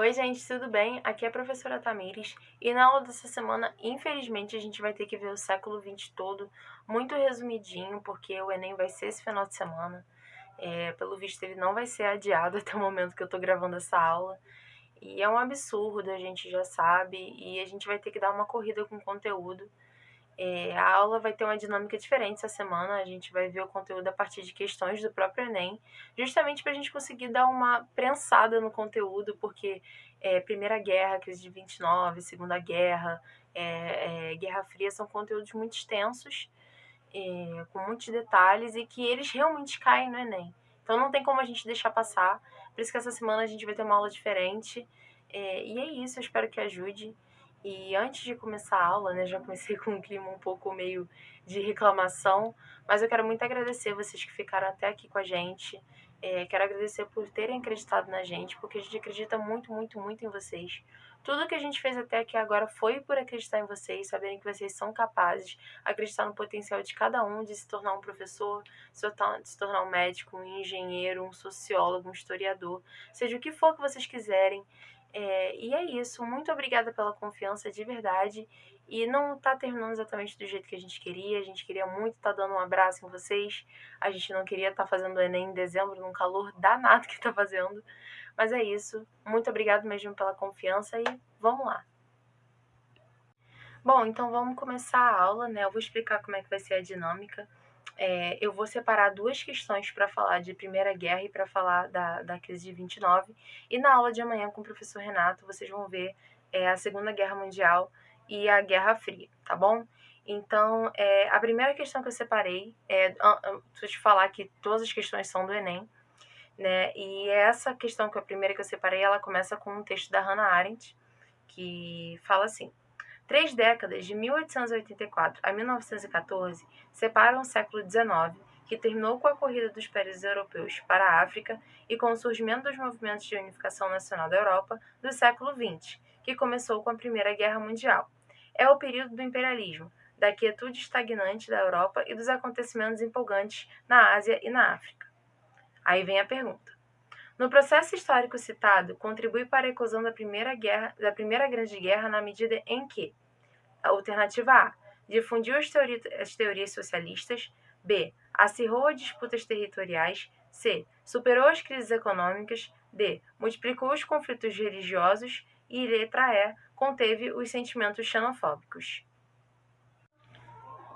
Oi, gente, tudo bem? Aqui é a professora Tamires e na aula dessa semana, infelizmente, a gente vai ter que ver o século XX todo, muito resumidinho, porque o Enem vai ser esse final de semana. Pelo visto, ele não vai ser adiado até o momento que eu tô gravando essa aula. E é um absurdo, a gente já sabe, e a gente vai ter que dar uma corrida com o conteúdo. A aula vai ter uma dinâmica diferente essa semana, a gente vai ver o conteúdo a partir de questões do próprio Enem, justamente para a gente conseguir dar uma prensada no conteúdo, porque Primeira Guerra, crise de 29, Segunda Guerra, Guerra Fria são conteúdos muito extensos, com muitos detalhes e que eles realmente caem no Enem. Então não tem como a gente deixar passar, por isso que essa semana a gente vai ter uma aula diferente, e é isso, eu espero que ajude. E antes de começar a aula, né, já comecei com um clima um pouco meio de reclamação, mas eu quero muito agradecer vocês que ficaram até aqui com a gente. Quero agradecer por terem acreditado na gente, porque a gente acredita muito, muito, muito em vocês. Tudo que a gente fez até aqui agora foi por acreditar em vocês, saberem que vocês são capazes, acreditar no potencial de cada um de se tornar um professor, se tornar um médico, um engenheiro, um sociólogo, um historiador, seja o que for que vocês quiserem. E é isso, muito obrigada pela confiança de verdade. E não tá terminando exatamente do jeito que a gente queria muito estar dando um abraço em vocês, a gente não queria estar fazendo o Enem em dezembro, num calor danado que tá fazendo. Mas é isso, muito obrigado mesmo pela confiança e vamos lá. Bom, então vamos começar a aula, né? Eu vou explicar como é que vai ser a dinâmica. Eu vou separar duas questões para falar de Primeira Guerra e para falar da crise de 29. E na aula de amanhã com o professor Renato, vocês vão ver a Segunda Guerra Mundial e a Guerra Fria, tá bom? Então, a primeira questão que eu separei, deixa eu te falar que todas as questões são do Enem, né? E essa questão, que é a primeira que eu separei, ela começa com um texto da Hannah Arendt, que fala assim: 3 décadas, de 1884 a 1914, separam o século XIX, que terminou com a corrida dos países europeus para a África e com o surgimento dos movimentos de unificação nacional da Europa, do século XX, que começou com a Primeira Guerra Mundial. É o período do imperialismo, da quietude estagnante da Europa e dos acontecimentos empolgantes na Ásia e na África. Aí vem a pergunta: no processo histórico citado, contribui para a eclosão da Primeira Grande Guerra na medida em que: alternativa A, difundiu as teorias socialistas. B, acirrou disputas territoriais. C, superou as crises econômicas. D, multiplicou os conflitos religiosos. E letra E, conteve os sentimentos xenofóbicos.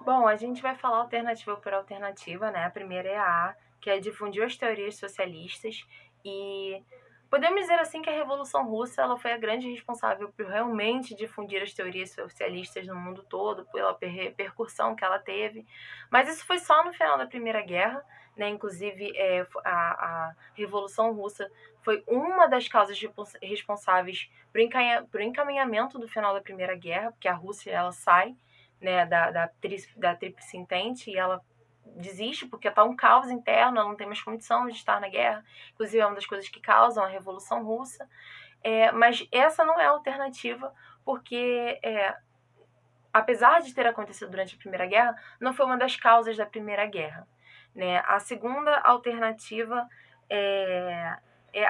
Bom, a gente vai falar alternativa por alternativa, né? A primeira é a A, que é difundiu as teorias socialistas, e podemos dizer assim que a Revolução Russa ela foi a grande responsável por realmente difundir as teorias socialistas no mundo todo, pela repercussão que ela teve. Mas isso foi só no final da Primeira Guerra, né? Inclusive, a Revolução Russa foi uma das causas responsáveis por encaminhamento do final da Primeira Guerra, porque a Rússia ela sai, né, da Tríplice Entente, e ela desiste porque está um caos interno, ela não tem mais condição de estar na guerra, inclusive é uma das coisas que causam a Revolução Russa. Mas essa não é a alternativa, porque apesar de ter acontecido durante a Primeira Guerra, não foi uma das causas da Primeira Guerra, né? A segunda alternativa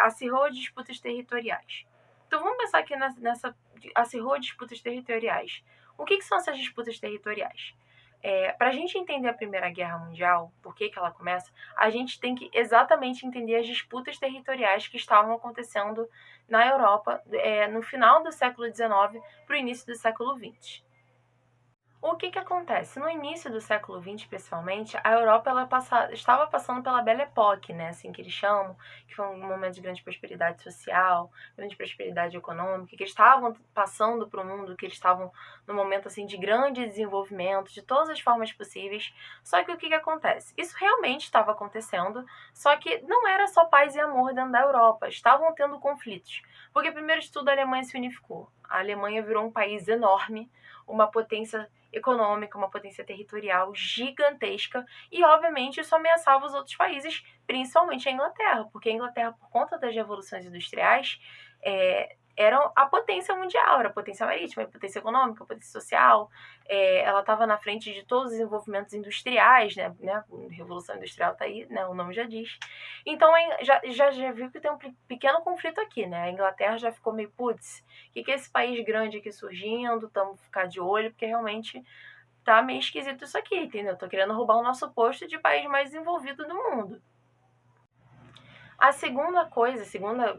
acirrou disputas territoriais. Então vamos pensar aqui nessa acirrou disputas territoriais. O que são essas disputas territoriais? Para a gente entender a Primeira Guerra Mundial, por que ela começa, a gente tem que exatamente entender as disputas territoriais que estavam acontecendo na Europa no final do século XIX para o início do século XX. O que acontece? No início do século XX, principalmente, a Europa estava passando pela Belle Époque, né, assim que eles chamam, que foi um momento de grande prosperidade social, grande prosperidade econômica, que eles estavam passando para o mundo, que eles estavam num momento assim de grande desenvolvimento, de todas as formas possíveis. Só que o que acontece? Isso realmente estava acontecendo, só que não era só paz e amor dentro da Europa, estavam tendo conflitos. Porque, primeiro de tudo, a Alemanha se unificou. A Alemanha virou um país enorme, uma potência econômica, uma potência territorial gigantesca, e obviamente isso ameaçava os outros países, principalmente a Inglaterra, porque a Inglaterra, por conta das revoluções industriais, era a potência mundial, era a potência marítima, a potência econômica, a potência social. Ela estava na frente de todos os desenvolvimentos industriais, né? Revolução Industrial tá aí, né? O nome já diz. Então, já viu que tem um pequeno conflito aqui, né? A Inglaterra já ficou meio, putz, o que é esse país grande aqui surgindo? Estamos ficar de olho, porque realmente tá meio esquisito isso aqui, entendeu? Tô querendo roubar o nosso posto de país mais desenvolvido do mundo. A segunda coisa, a segunda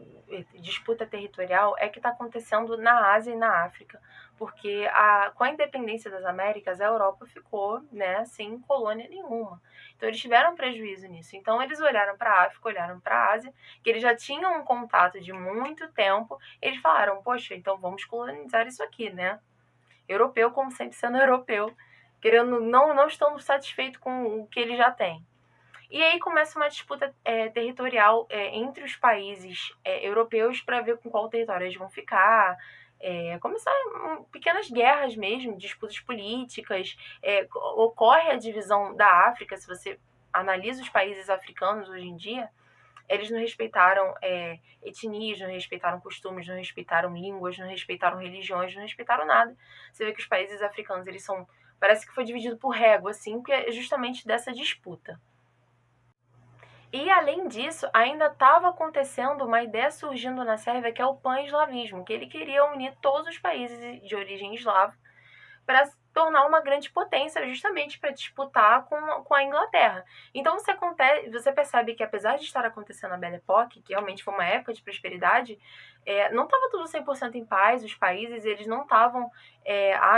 disputa territorial é que está acontecendo na Ásia e na África, porque com a independência das Américas, a Europa ficou, né, sem colônia nenhuma. Então eles tiveram prejuízo nisso. Então eles olharam para a África, olharam para a Ásia, que eles já tinham um contato de muito tempo, eles falaram, poxa, então vamos colonizar isso aqui, né? Europeu, como sempre sendo europeu, querendo, não estão satisfeitos com o que ele já tem. E aí começa uma disputa territorial entre os países europeus para ver com qual território eles vão ficar. Começar pequenas guerras mesmo, disputas políticas. Ocorre a divisão da África, se você analisa os países africanos hoje em dia, eles não respeitaram etnias, não respeitaram costumes, não respeitaram línguas, não respeitaram religiões, não respeitaram nada. Você vê que os países africanos, eles são... Parece que foi dividido por régua, assim, porque é justamente dessa disputa. E, além disso, ainda estava acontecendo uma ideia surgindo na Sérvia, que é o pan-eslavismo, que ele queria unir todos os países de origem eslava para se tornar uma grande potência, justamente para disputar com a Inglaterra. Então você percebe que, apesar de estar acontecendo a Belle Époque, que realmente foi uma época de prosperidade, não estava tudo 100% em paz, os países eles não estavam,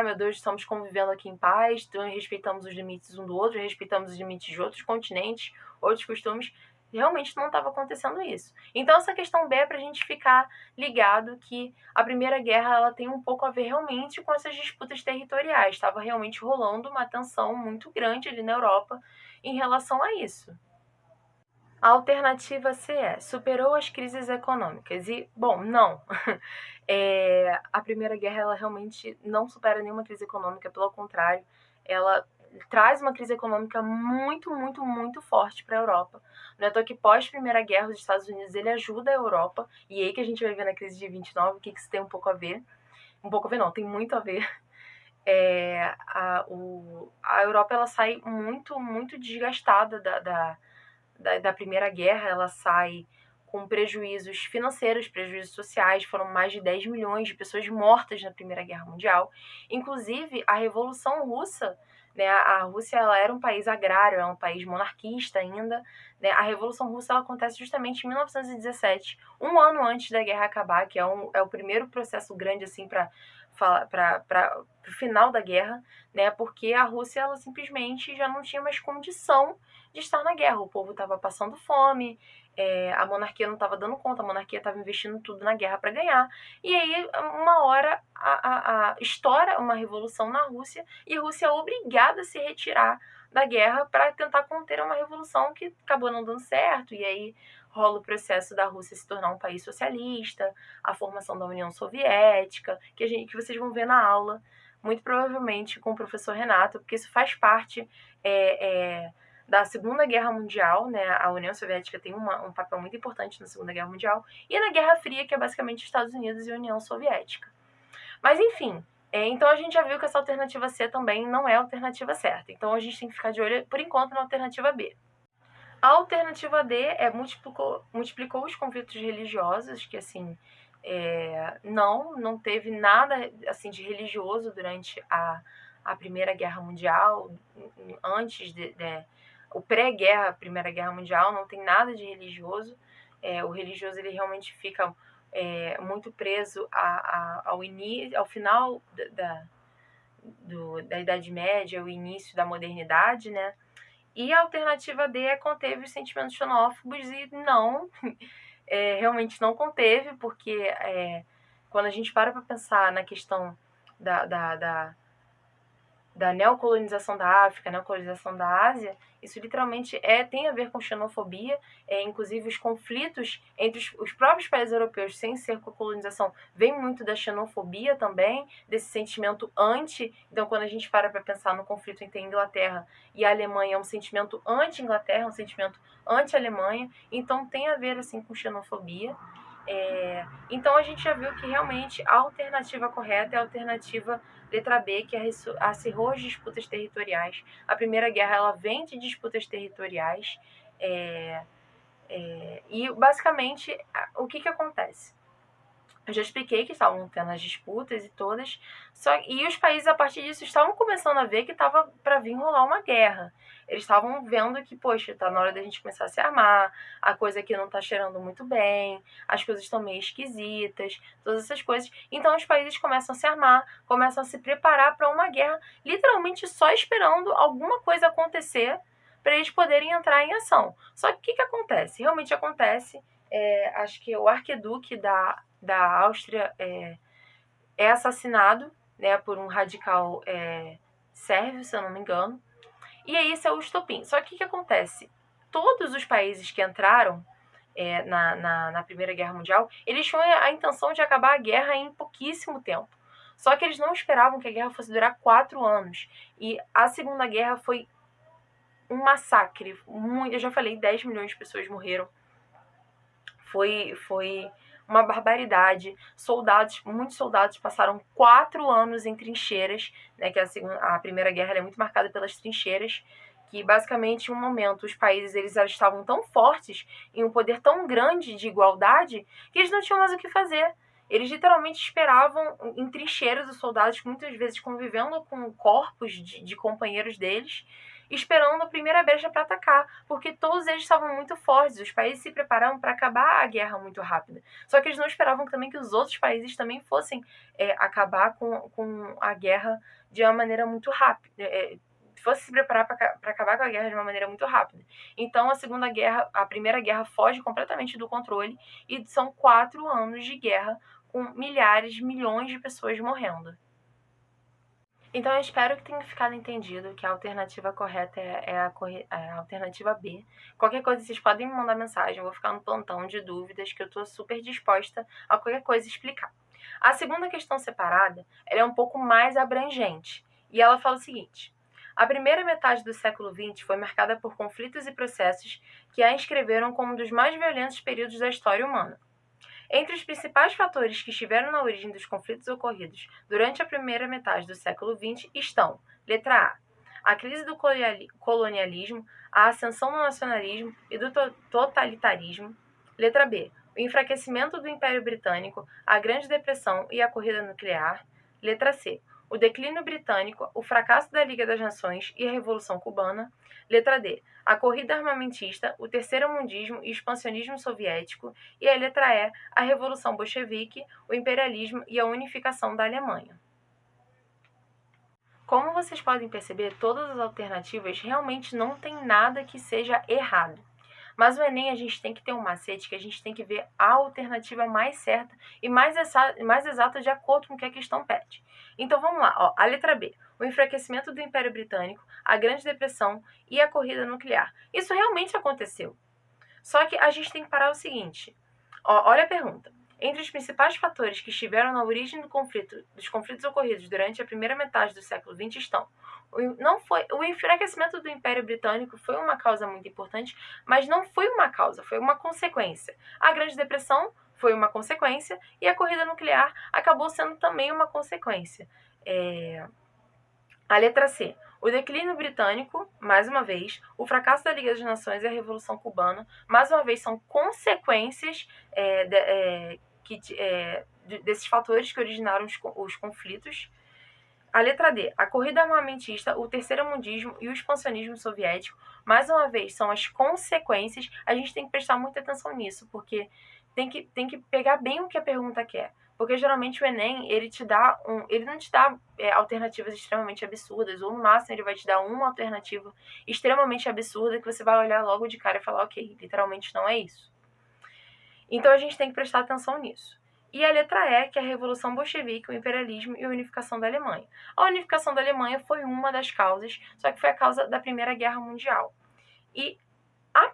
meu Deus, estamos convivendo aqui em paz, então respeitamos os limites um do outro, respeitamos os limites de outros continentes, outros costumes. Realmente não estava acontecendo isso. Então essa questão B é para a gente ficar ligado que a Primeira Guerra ela tem um pouco a ver realmente com essas disputas territoriais. Estava realmente rolando uma tensão muito grande ali na Europa em relação a isso. A alternativa C superou as crises econômicas. E, bom, não. A Primeira Guerra ela realmente não supera nenhuma crise econômica, pelo contrário, ela traz uma crise econômica muito, muito, muito forte para a Europa. Não é à toa que pós-Primeira Guerra, os Estados Unidos ele ajuda a Europa, e aí que a gente vai ver na crise de 29 o que isso tem um pouco a ver. Um pouco a ver não, tem muito a ver. A Europa ela sai muito, muito desgastada da Primeira Guerra, ela sai com prejuízos financeiros, prejuízos sociais, foram mais de 10 milhões de pessoas mortas na Primeira Guerra Mundial. Inclusive, a Revolução Russa, né, a Rússia ela era um país agrário, era um país monarquista ainda, né, a Revolução Russa ela acontece justamente em 1917, um ano antes da guerra acabar, que é o primeiro processo grande assim para o final da guerra, né, porque a Rússia ela simplesmente já não tinha mais condição de estar na guerra. O povo estava passando fome, a monarquia não estava dando conta, a monarquia estava investindo tudo na guerra para ganhar. E aí, uma hora, estoura uma revolução na Rússia e a Rússia é obrigada a se retirar da guerra para tentar conter uma revolução que acabou não dando certo. E aí rola o processo da Rússia se tornar um país socialista, a formação da União Soviética, que vocês vão ver na aula, muito provavelmente com o professor Renato, porque isso faz parte da Segunda Guerra Mundial, né? A União Soviética tem um papel muito importante na Segunda Guerra Mundial, e na Guerra Fria, que é basicamente Estados Unidos e União Soviética. Mas, enfim, então a gente já viu que essa alternativa C também não é a alternativa certa. Então a gente tem que ficar de olho, por enquanto, na alternativa B. A alternativa D multiplicou os conflitos religiosos, que, assim, não teve nada assim de religioso durante a Primeira Guerra Mundial, antes o pré-guerra, Primeira Guerra Mundial, não tem nada de religioso. O religioso ele realmente fica muito preso ao final da Idade Média, o início da modernidade, né? E a alternativa D conteve os sentimentos xenófobos e não, realmente não conteve, porque quando a gente para pensar na questão da neocolonização da África, neocolonização da Ásia, isso literalmente tem a ver com xenofobia, inclusive os conflitos entre os próprios países europeus, sem ser com a colonização, vem muito da xenofobia também, desse sentimento anti. Então, quando a gente para pensar no conflito entre a Inglaterra e a Alemanha, é um sentimento anti-Inglaterra, um sentimento anti-Alemanha, então tem a ver assim com xenofobia. Então a gente já viu que realmente a alternativa correta é a alternativa letra B, que acirrou as disputas territoriais. A Primeira Guerra ela vem de disputas territoriais. E basicamente o que acontece? Eu já expliquei que estavam tendo as disputas e todas, e os países a partir disso estavam começando a ver que estava para vir rolar uma guerra. Eles estavam vendo que, poxa, tá na hora da gente começar a se armar, a coisa aqui não tá cheirando muito bem, as coisas estão meio esquisitas, todas essas coisas. Então os países começam a se armar, começam a se preparar para uma guerra, literalmente só esperando alguma coisa acontecer para eles poderem entrar em ação. Só que o que acontece? Realmente acontece. Acho que o arquiduque da Áustria é assassinado, né, por um radical sérvio, se eu não me engano. E aí esse é o estopim. Só que o que acontece? Todos os países que entraram na Primeira Guerra Mundial, eles tinham a intenção de acabar a guerra em pouquíssimo tempo. Só que eles não esperavam que a guerra fosse durar 4 anos. E a Segunda Guerra foi um massacre. Eu já falei, 10 milhões de pessoas morreram. Foi uma barbaridade. Muitos soldados passaram 4 anos em trincheiras, né, que a Primeira Guerra é muito marcada pelas trincheiras, que basicamente em um momento os países eles estavam tão fortes, em um poder tão grande de igualdade, que eles não tinham mais o que fazer. Eles literalmente esperavam em trincheiras os soldados, muitas vezes convivendo com corpos de companheiros deles, esperando a primeira brecha para atacar, porque todos eles estavam muito fortes, os países se preparavam para acabar a guerra muito rápida. Só que eles não esperavam também que os outros países também fossem acabar com a guerra de uma maneira muito rápida, fosse se preparar para acabar com a guerra de uma maneira muito rápida. Então a Primeira Guerra foge completamente do controle e são 4 anos de guerra com milhares, milhões de pessoas morrendo. Então eu espero que tenha ficado entendido que a alternativa correta é a alternativa B. Qualquer coisa vocês podem me mandar mensagem, eu vou ficar no plantão de dúvidas que eu estou super disposta a qualquer coisa explicar. A segunda questão separada, ela é um pouco mais abrangente e ela fala o seguinte: a primeira metade do século XX foi marcada por conflitos e processos que a inscreveram como um dos mais violentos períodos da história humana. Entre os principais fatores que estiveram na origem dos conflitos ocorridos durante a primeira metade do século XX estão: letra A crise do colonialismo, a ascensão do nacionalismo e do totalitarismo. Letra B, o enfraquecimento do Império Britânico, a Grande Depressão e a corrida nuclear. Letra C, o declínio britânico, o fracasso da Liga das Nações e a Revolução Cubana. Letra D, a corrida armamentista, o terceiro-mundismo e o expansionismo soviético. E a letra E, a Revolução Bolchevique, o imperialismo e a unificação da Alemanha. Como vocês podem perceber, todas as alternativas realmente não tem nada que seja errado. Mas o Enem a gente tem que ter um macete, que a gente tem que ver a alternativa mais certa e mais exata de acordo com o que a questão pede. Então vamos lá, ó, a letra B, o enfraquecimento do Império Britânico, a Grande Depressão e a corrida nuclear. Isso realmente aconteceu. Só que a gente tem que parar o seguinte, ó, olha a pergunta. Entre os principais fatores que estiveram na origem dos conflitos ocorridos durante a primeira metade do século XX estão: o enfraquecimento do Império Britânico foi uma causa muito importante, mas não foi uma causa, foi uma consequência. A Grande Depressão foi uma consequência e a corrida nuclear acabou sendo também uma consequência. A letra C, o declínio britânico, mais uma vez, o fracasso da Liga das Nações e a Revolução Cubana, mais uma vez, são consequências desses fatores que originaram os conflitos. A letra D, a corrida armamentista, o terceiro-mundismo e o expansionismo soviético, mais uma vez, são as consequências. A gente tem que prestar muita atenção nisso, porque tem que pegar bem o que a pergunta quer. Porque geralmente o Enem, ele não te dá alternativas extremamente absurdas, ou no máximo ele vai te dar uma alternativa extremamente absurda que você vai olhar logo de cara e falar, ok, literalmente não é isso. Então a gente tem que prestar atenção nisso. E a letra E, que é a Revolução Bolchevique, o imperialismo e a unificação da Alemanha. A unificação da Alemanha foi uma das causas, só que foi a causa da Primeira Guerra Mundial. E a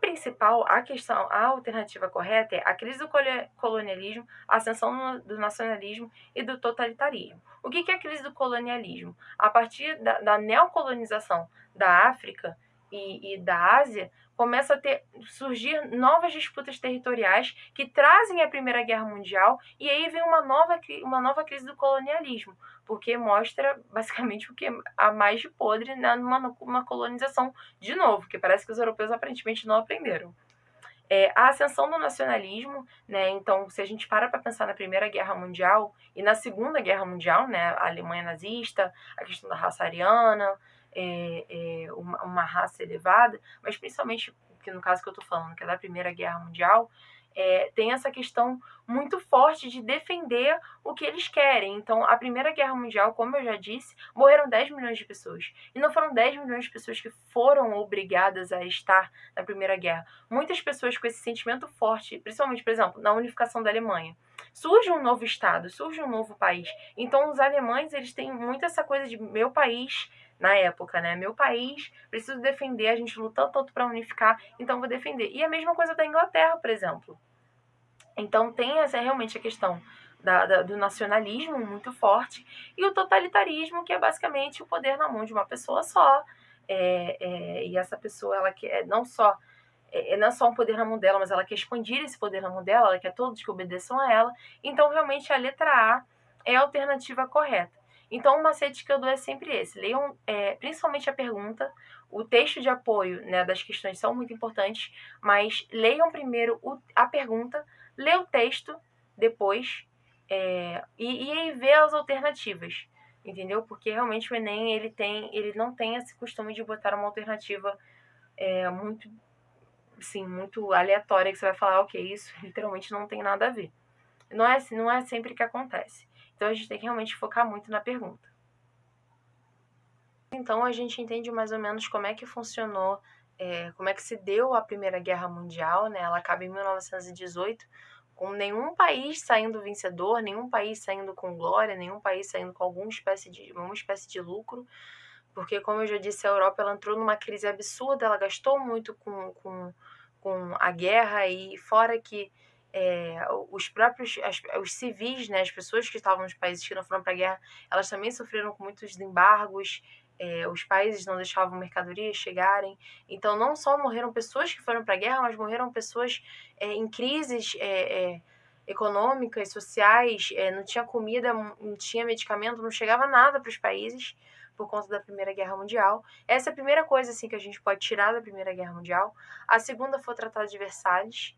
alternativa correta é a crise do colonialismo, a ascensão do nacionalismo e do totalitarismo. O que é a crise do colonialismo? A partir da neocolonização da África e da Ásia, começa a surgir novas disputas territoriais que trazem a Primeira Guerra Mundial, e aí vem uma nova crise do colonialismo, porque mostra basicamente o que há mais de podre, né, numa colonização de novo, que parece que os europeus aparentemente não aprenderam. A ascensão do nacionalismo, né? Então, se a gente para pensar na Primeira Guerra Mundial e na Segunda Guerra Mundial, né? A Alemanha nazista, a questão da raça ariana, uma raça elevada, mas principalmente, que no caso que eu estou falando, que é da Primeira Guerra Mundial, tem essa questão muito forte de defender o que eles querem. Então, a Primeira Guerra Mundial, como eu já disse, morreram 10 milhões de pessoas. E não foram 10 milhões de pessoas que foram obrigadas a estar na Primeira Guerra. Muitas pessoas com esse sentimento forte, principalmente, por exemplo, na unificação da Alemanha. Surge um novo estado, surge um novo país. Então, os alemães, eles têm muito essa coisa de meu país, na época, né? Meu país, preciso defender, a gente lutou tanto para unificar, então vou defender. E a mesma coisa da Inglaterra, por exemplo. Então tem realmente a questão do nacionalismo muito forte e o totalitarismo, que é basicamente o poder na mão de uma pessoa só. E essa pessoa, ela quer não só um poder na mão dela, mas ela quer expandir esse poder na mão dela, ela quer todos que obedeçam a ela. Então, realmente, a letra A é a alternativa correta. Então, o macete que eu dou é sempre esse. Leiam principalmente a pergunta. O texto de apoio, né, das questões são muito importantes, mas leiam primeiro a pergunta, lê o texto depois e aí vê as alternativas, entendeu? Porque realmente o Enem ele não tem esse costume de botar uma alternativa muito, assim, muito aleatória, que você vai falar, ok, isso literalmente não tem nada a ver. Não é sempre que acontece. Então a gente tem que realmente focar muito na pergunta. Então a gente entende mais ou menos como é que funcionou, como é que se deu a Primeira Guerra Mundial, né? Ela acaba em 1918, com nenhum país saindo vencedor, nenhum país saindo com glória, nenhum país saindo com alguma espécie de lucro, porque, como eu já disse, a Europa ela entrou numa crise absurda, ela gastou muito com a guerra, e fora que os civis, né, as pessoas que estavam nos países que não foram para a guerra, elas também sofreram com muitos embargos, os países não deixavam mercadorias chegarem. Então, não só morreram pessoas que foram para a guerra, mas morreram pessoas em crises econômicas, sociais, não tinha comida, não tinha medicamento, não chegava nada para os países por conta da Primeira Guerra Mundial. Essa é a primeira coisa assim, que a gente pode tirar da Primeira Guerra Mundial. A segunda foi o Tratado de Versalhes,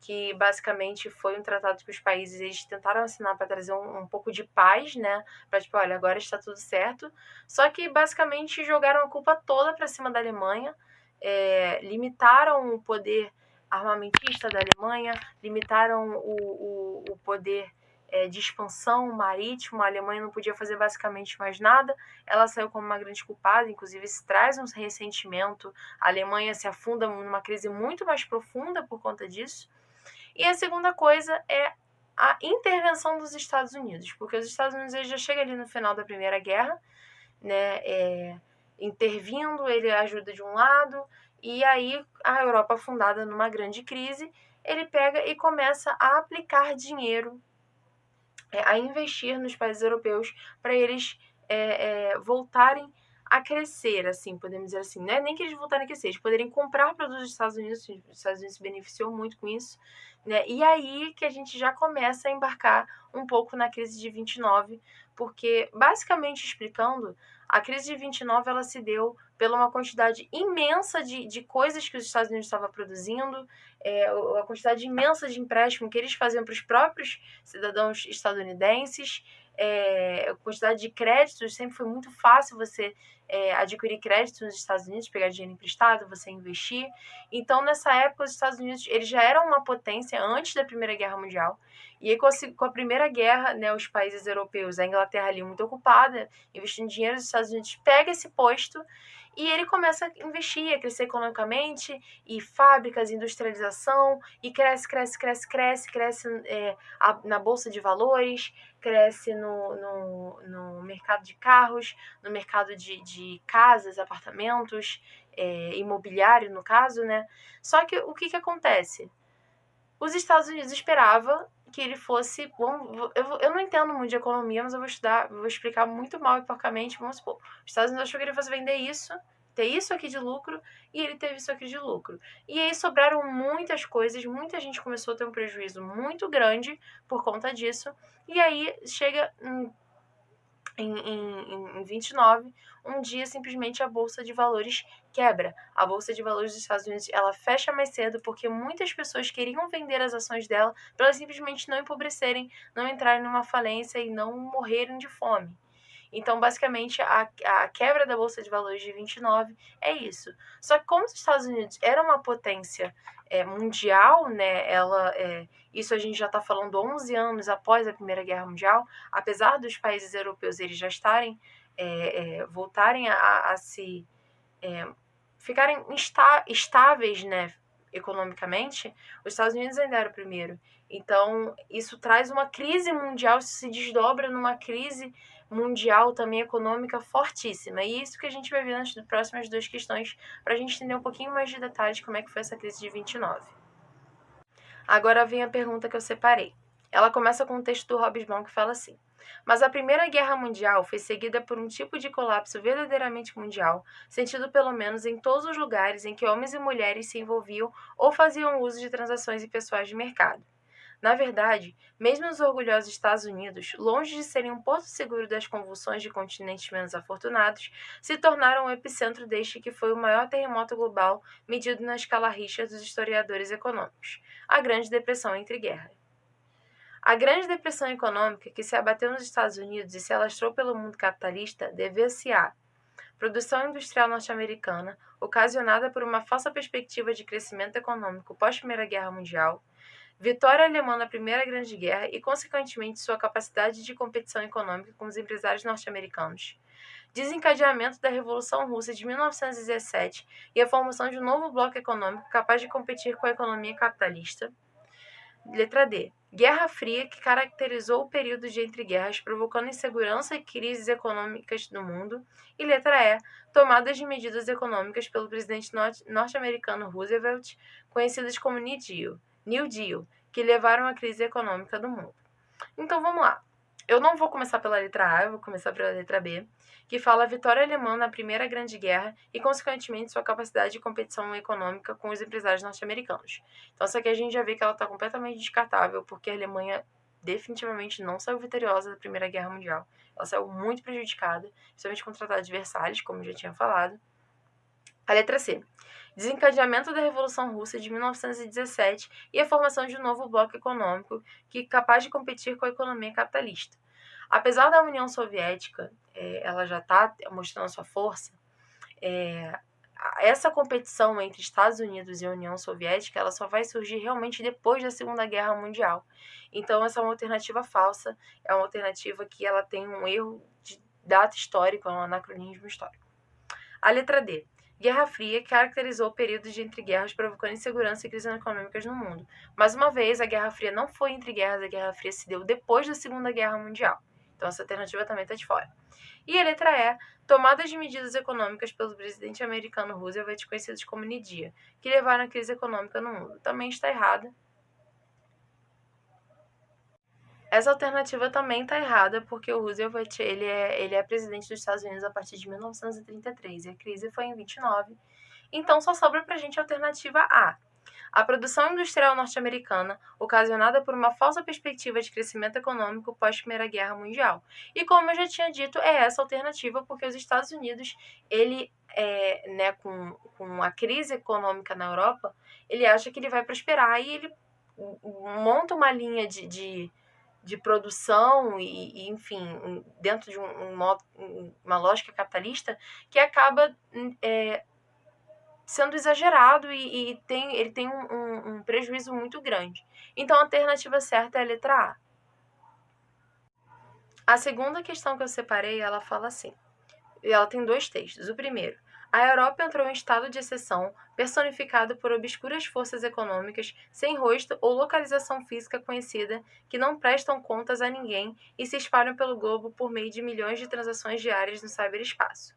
que basicamente foi um tratado que os países eles tentaram assinar para trazer um pouco de paz, né? Para tipo, olha, agora está tudo certo. Só que basicamente jogaram a culpa toda para cima da Alemanha, limitaram o poder armamentista da Alemanha, limitaram o poder de expansão marítima. A Alemanha não podia fazer basicamente mais nada. Ela saiu como uma grande culpada, inclusive isso traz um ressentimento. A Alemanha se afunda numa crise muito mais profunda por conta disso. E a segunda coisa é a intervenção dos Estados Unidos, porque os Estados Unidos eles já chegam ali no final da Primeira Guerra, né, intervindo, ele ajuda de um lado, e aí a Europa afundada numa grande crise, ele pega e começa a aplicar dinheiro, a investir nos países europeus para eles voltarem a crescer, assim, podemos dizer assim. Não é nem que eles voltarem a crescer, eles poderem comprar produtos dos Estados Unidos. Os Estados Unidos se beneficiou muito com isso, né? E aí que a gente já começa a embarcar um pouco na crise de 29, porque, basicamente explicando, a crise de 29 ela se deu pela uma quantidade imensa de coisas que os Estados Unidos estavam produzindo, a quantidade imensa de empréstimo que eles faziam para os próprios cidadãos estadunidenses, a quantidade de créditos. Sempre foi muito fácil você adquirir crédito nos Estados Unidos, pegar dinheiro emprestado, você investir. Então, nessa época, os Estados Unidos eles já eram uma potência antes da Primeira Guerra Mundial. E aí, com a Primeira Guerra, né, os países europeus, a Inglaterra ali muito ocupada, investindo dinheiro, os Estados Unidos pega esse posto e ele começa a investir, a crescer economicamente, e fábricas, industrialização, e cresce na Bolsa de Valores, cresce no mercado de carros, no mercado de casas, apartamentos, imobiliário, no caso, né? Só que o que acontece? Os Estados Unidos esperava que ele fosse... Bom, eu não entendo muito de economia, mas eu vou explicar muito mal e porcamente. Vamos supor, os Estados Unidos achou que ele fosse vender isso, ter isso aqui de lucro e ele teve isso aqui de lucro. E aí sobraram muitas coisas, muita gente começou a ter um prejuízo muito grande por conta disso. E aí chega em 29, um dia simplesmente a Bolsa de Valores quebra. A Bolsa de Valores dos Estados Unidos ela fecha mais cedo porque muitas pessoas queriam vender as ações dela para elas simplesmente não empobrecerem, não entrarem numa falência e não morrerem de fome. Então, basicamente, a quebra da Bolsa de Valores de 29 é isso. Só que como os Estados Unidos era uma potência mundial, né, isso a gente já está falando 11 anos após a Primeira Guerra Mundial, apesar dos países europeus eles já estarem, voltarem a se ficarem estáveis, né, economicamente, os Estados Unidos ainda era o primeiro. Então, isso traz uma crise mundial, isso se desdobra numa crise mundial também econômica fortíssima. E isso que a gente vai ver nas próximas duas questões, para a gente entender um pouquinho mais de detalhes como é que foi essa crise de 29. Agora vem a pergunta que eu separei. Ela começa com um texto do Hobsbawm que fala assim: mas a Primeira Guerra Mundial foi seguida por um tipo de colapso verdadeiramente mundial, sentido pelo menos em todos os lugares em que homens e mulheres se envolviam ou faziam uso de transações impessoais de mercado. Na verdade, mesmo os orgulhosos Estados Unidos, longe de serem um porto seguro das convulsões de continentes menos afortunados, se tornaram o epicentro deste que foi o maior terremoto global medido na escala Richter dos historiadores econômicos, a Grande Depressão entre guerras. A Grande Depressão Econômica, que se abateu nos Estados Unidos e se alastrou pelo mundo capitalista, deveu-se à produção industrial norte-americana, ocasionada por uma falsa perspectiva de crescimento econômico pós-Primeira Guerra Mundial, vitória alemã na Primeira Grande Guerra e, consequentemente, sua capacidade de competição econômica com os empresários norte-americanos, desencadeamento da Revolução Russa de 1917 e a formação de um novo bloco econômico capaz de competir com a economia capitalista. Letra D. Guerra Fria, que caracterizou o período de entreguerras, provocando insegurança e crises econômicas no mundo. E letra E. Tomadas de medidas econômicas pelo presidente norte-americano Roosevelt, conhecidas como New Deal, que levaram à crise econômica do mundo. Então vamos lá. Eu não vou começar pela letra A, eu vou começar pela letra B, que fala a vitória alemã na Primeira Grande Guerra e, consequentemente, sua capacidade de competição econômica com os empresários norte-americanos. Então, essa aqui a gente já vê que ela está completamente descartável, porque a Alemanha definitivamente não saiu vitoriosa da Primeira Guerra Mundial. Ela saiu muito prejudicada, principalmente com o Tratado de Versalhes, como já tinha falado. A letra C. Desencadeamento da Revolução Russa de 1917 e a formação de um novo bloco econômico que é capaz de competir com a economia capitalista. Apesar da União Soviética, ela já está mostrando sua força, essa competição entre Estados Unidos e União Soviética ela só vai surgir realmente depois da Segunda Guerra Mundial. Então, essa é uma alternativa falsa, é uma alternativa que ela tem um erro de data histórica, um anacronismo histórico. A letra D. Guerra Fria caracterizou o período de entreguerras, provocando insegurança e crises econômicas no mundo. Mais uma vez, a Guerra Fria não foi entre guerras, a Guerra Fria se deu depois da Segunda Guerra Mundial. Então, essa alternativa também está de fora. E a letra E, tomadas de medidas econômicas pelo presidente americano Roosevelt, conhecidos como New Deal, que levaram à crise econômica no mundo. Também está errada. Essa alternativa também está errada, porque o Roosevelt ele é presidente dos Estados Unidos a partir de 1933 e a crise foi em 29. Então, só sobra para a gente a alternativa A. A produção industrial norte-americana, ocasionada por uma falsa perspectiva de crescimento econômico pós-Primeira Guerra Mundial. E como eu já tinha dito, é essa alternativa porque os Estados Unidos, ele, com a crise econômica na Europa, ele acha que ele vai prosperar e ele monta uma linha de produção e, enfim, dentro de uma lógica capitalista que acaba sendo exagerado e ele tem um prejuízo muito grande. Então, a alternativa certa é a letra A. A segunda questão que eu separei, ela fala assim, e ela tem dois textos. O primeiro, a Europa entrou em estado de exceção, personificado por obscuras forças econômicas sem rosto ou localização física conhecida, que não prestam contas a ninguém e se espalham pelo globo por meio de milhões de transações diárias no ciberespaço.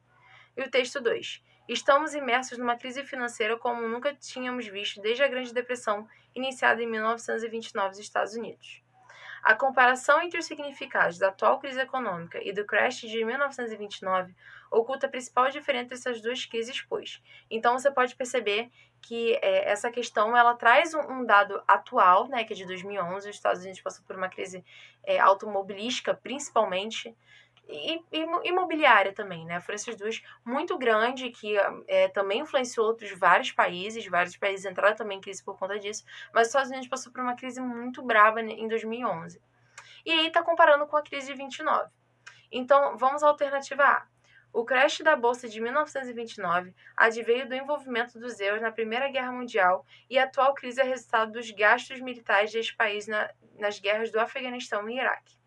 E o texto 2. Estamos imersos numa crise financeira como nunca tínhamos visto desde a Grande Depressão, iniciada em 1929 nos Estados Unidos. A comparação entre os significados da atual crise econômica e do crash de 1929, oculta a principal diferença entre essas duas crises, pois. Então, você pode perceber que essa questão ela traz um dado atual, né, que é de 2011, os Estados Unidos passou por uma crise automobilística, principalmente, e imobiliária também, né? Foram essas duas muito grande que também influenciou vários países entraram também em crise por conta disso, mas os Estados Unidos passou por uma crise muito braba em 2011. E aí está comparando com a crise de 29. Então, vamos à alternativa A. O crash da Bolsa de 1929 adveio do envolvimento dos euros na Primeira Guerra Mundial e a atual crise é resultado dos gastos militares deste país nas guerras do Afeganistão e Iraque.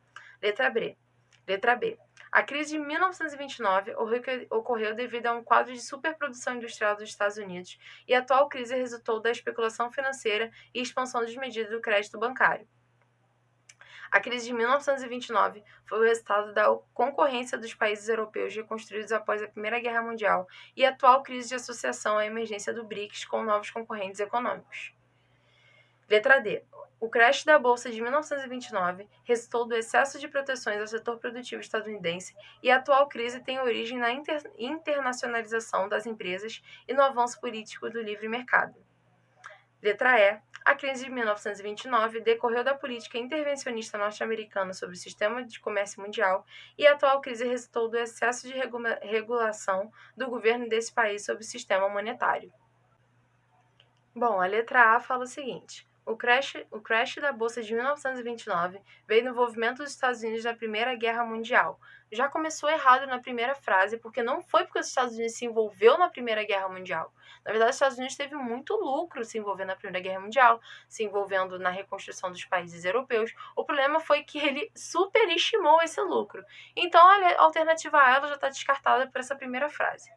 Letra B. A crise de 1929 ocorreu devido a um quadro de superprodução industrial dos Estados Unidos e a atual crise resultou da especulação financeira e expansão desmedida do crédito bancário. A crise de 1929 foi o resultado da concorrência dos países europeus reconstruídos após a Primeira Guerra Mundial e a atual crise de associação à emergência do BRICS com novos concorrentes econômicos. Letra D. O crash da Bolsa de 1929 resultou do excesso de proteções ao setor produtivo estadunidense e a atual crise tem origem na internacionalização das empresas e no avanço político do livre mercado. Letra E. A crise de 1929 decorreu da política intervencionista norte-americana sobre o sistema de comércio mundial e a atual crise resultou do excesso de regulação do governo desse país sobre o sistema monetário. Bom, a letra A fala o seguinte: o crash da Bolsa de 1929 veio no envolvimento dos Estados Unidos na Primeira Guerra Mundial. Já começou errado na primeira frase, porque não foi porque os Estados Unidos se envolveu na Primeira Guerra Mundial. Na verdade, os Estados Unidos teve muito lucro se envolvendo na Primeira Guerra Mundial, se envolvendo na reconstrução dos países europeus. O problema foi que ele superestimou esse lucro. Então, a alternativa A ela já está descartada por essa primeira frase.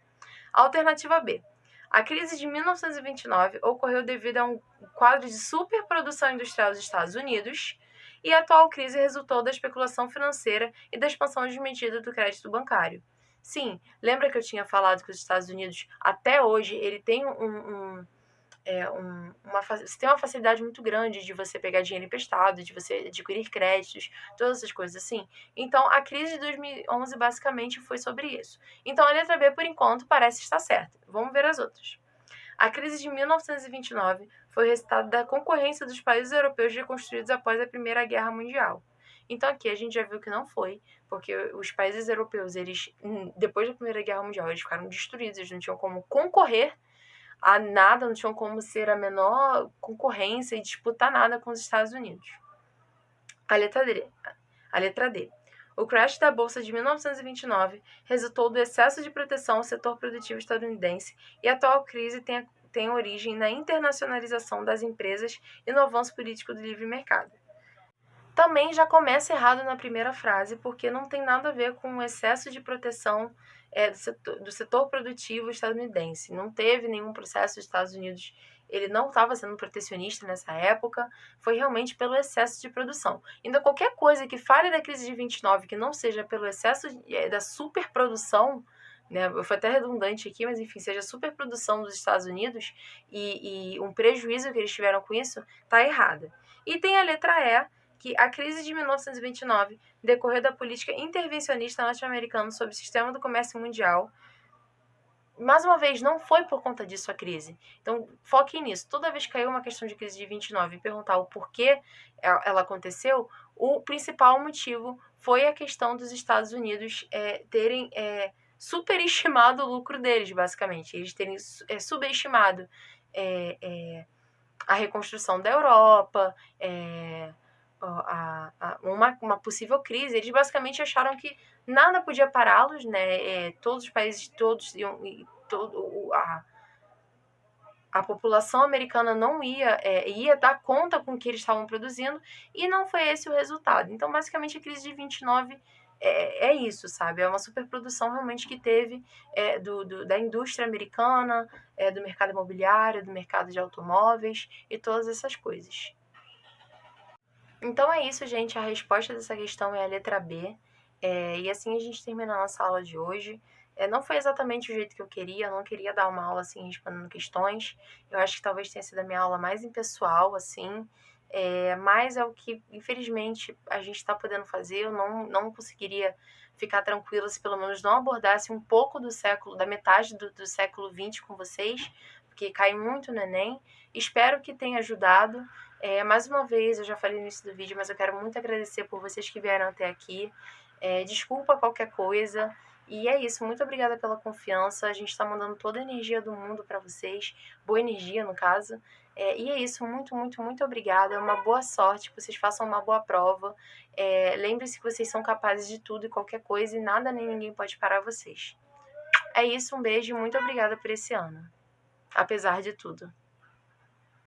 A alternativa B. A crise de 1929 ocorreu devido a um quadro de superprodução industrial dos Estados Unidos e a atual crise resultou da especulação financeira e da expansão desmedida do crédito bancário. Sim, lembra que eu tinha falado que os Estados Unidos, até hoje, ele tem você tem uma facilidade muito grande de você pegar dinheiro emprestado, de você adquirir créditos, todas essas coisas assim. Então, a crise de 2011 basicamente foi sobre isso. Então, a letra B, por enquanto, parece estar certa. Vamos ver as outras. A crise de 1929 foi o resultado da concorrência dos países europeus reconstruídos após a Primeira Guerra Mundial. Então, aqui a gente já viu que não foi, porque os países europeus, eles, depois da Primeira Guerra Mundial, eles ficaram destruídos, eles não tinham como concorrer a nada, não tinham como ser a menor concorrência e disputar nada com os Estados Unidos. A letra D. O crash da Bolsa de 1929 resultou do excesso de proteção ao setor produtivo estadunidense e a atual crise tem origem na internacionalização das empresas e no avanço político do livre mercado. Também já começa errado na primeira frase, porque não tem nada a ver com o excesso de proteção do setor produtivo estadunidense. Não teve nenhum processo dos Estados Unidos, ele não estava sendo protecionista nessa época, foi realmente pelo excesso de produção. Então, qualquer coisa que fale da crise de 29 que não seja pelo excesso da superprodução, né, foi até redundante aqui, mas enfim, seja superprodução dos Estados Unidos e um prejuízo que eles tiveram com isso, está errada. E tem a letra E, que a crise de 1929 decorreu da política intervencionista norte-americana sobre o sistema do comércio mundial. Mais uma vez, não foi por conta disso a crise. Então, foque nisso. Toda vez que caiu uma questão de crise de 29 e perguntar o porquê ela aconteceu, o principal motivo foi a questão dos Estados Unidos terem superestimado o lucro deles, basicamente. Eles terem subestimado a reconstrução da Europa, uma possível crise. Eles basicamente acharam que nada podia pará-los, né? Todos os países, a população americana não ia dar conta com o que eles estavam produzindo, e não foi esse o resultado. Então, basicamente, a crise de 29 é isso, sabe? É uma superprodução realmente que teve da indústria americana, do mercado imobiliário, do mercado de automóveis e todas essas coisas. Então é isso, gente. A resposta dessa questão é a letra B. E assim a gente termina a nossa aula de hoje. Não foi exatamente o jeito que eu queria. Eu não queria dar uma aula assim, respondendo questões. Eu acho que talvez tenha sido a minha aula mais impessoal, assim. Mas é o que, infelizmente, a gente está podendo fazer. Eu não conseguiria ficar tranquila se pelo menos não abordasse um pouco da metade do século XX com vocês, porque cai muito no Enem. Espero que tenha ajudado. Mais uma vez, eu já falei no início do vídeo, mas eu quero muito agradecer por vocês que vieram até aqui. Desculpa qualquer coisa. E é isso, muito obrigada pela confiança. A gente está mandando toda a energia do mundo para vocês, boa energia no caso. E é isso, muito, muito, muito obrigada. Uma boa sorte, que vocês façam uma boa prova. Lembre-se que vocês são capazes de tudo e qualquer coisa e nada nem ninguém pode parar vocês. É isso, um beijo e muito obrigada por esse ano, apesar de tudo.